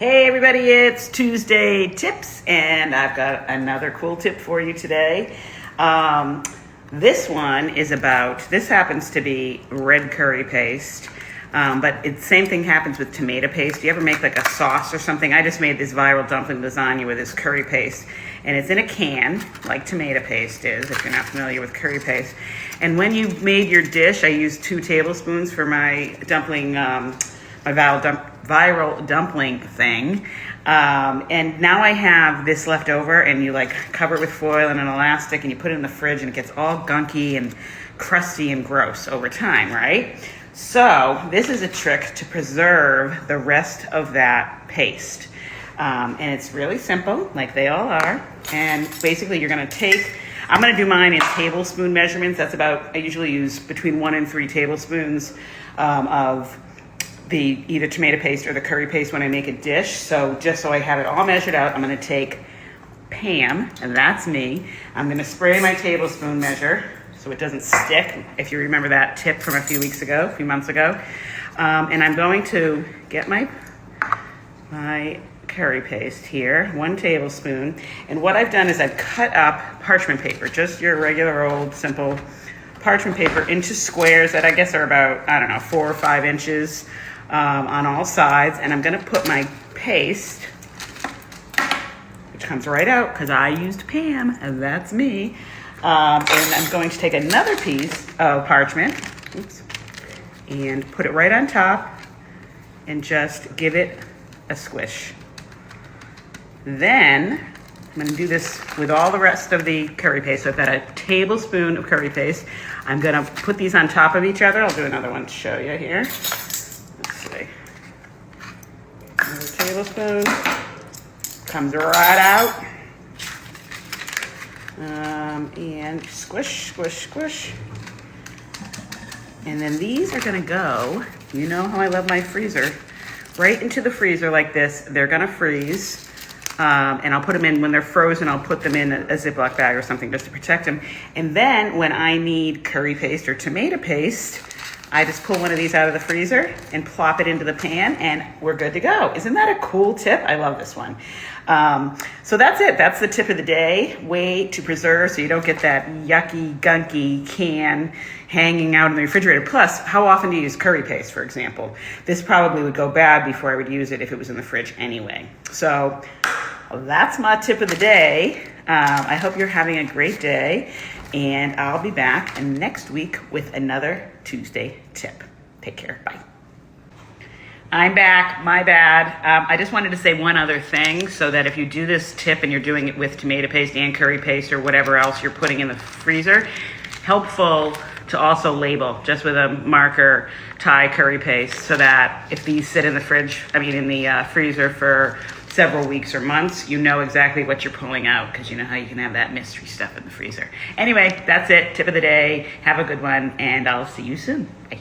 Hey everybody, it's Tuesday Tips, and I've got another cool tip for you today. This one is this happens to be red curry paste, but same thing happens with tomato paste. Do you ever make like a sauce or something? I just made this viral dumpling lasagna with this curry paste, and it's in a can, like tomato paste is, if you're not familiar with curry paste. And when you made your dish, I used 2 tablespoons for my dumpling, my viral dumpling thing. And now I have this left over, and you like cover it with foil and an elastic, and you put it in the fridge, and it gets all gunky and crusty and gross over time, right? So this is a trick to preserve the rest of that paste. And it's really simple, like they all are. And basically you're gonna I'm gonna do mine in tablespoon measurements. That's about, I usually use between 1 and 3 tablespoons of the either tomato paste or the curry paste when I make a dish. So just so I have it all measured out, I'm gonna take Pam, and that's me. I'm gonna spray my tablespoon measure so it doesn't stick, if you remember that tip from a few months ago. And I'm going to get my curry paste here, 1 tablespoon. And what I've done is I've cut up parchment paper, just your regular old simple parchment paper, into squares that I guess are about, 4 or 5 inches on all sides. And I'm gonna put my paste, which comes right out because I used Pam, and that's me. And I'm going to take another piece of parchment, and put it right on top and just give it a squish. Then I'm gonna do this with all the rest of the curry paste. So I've got a tablespoon of curry paste. I'm gonna put these on top of each other. I'll do another one to show you here. Let's see. Another tablespoon. Comes right out. And squish, squish, squish. And then these are gonna go, you know how I love my freezer, right into the freezer like this. They're gonna freeze. And I'll put them in, when they're frozen, I'll put them in a Ziploc bag or something just to protect them. And then when I need curry paste or tomato paste, I just pull one of these out of the freezer and plop it into the pan, and we're good to go. Isn't that a cool tip? I love this one. So that's it. That's the tip of the day. Way to preserve so you don't get that yucky, gunky can hanging out in the refrigerator. Plus, how often do you use curry paste, for example? This probably would go bad before I would use it if it was in the fridge anyway. So that's my tip of the day. I hope you're having a great day, and I'll be back next week with another Tuesday tip. Take care. Bye. I'm back. My bad. I just wanted to say one other thing, so that if you do this tip and you're doing it with tomato paste and curry paste or whatever else you're putting in the freezer, helpful to also label just with a marker Thai curry paste, so that if these sit in the freezer for several weeks or months, you know exactly what you're pulling out, because you know how you can have that mystery stuff in the freezer. Anyway, that's it. Tip of the day. Have a good one, and I'll see you soon. Bye.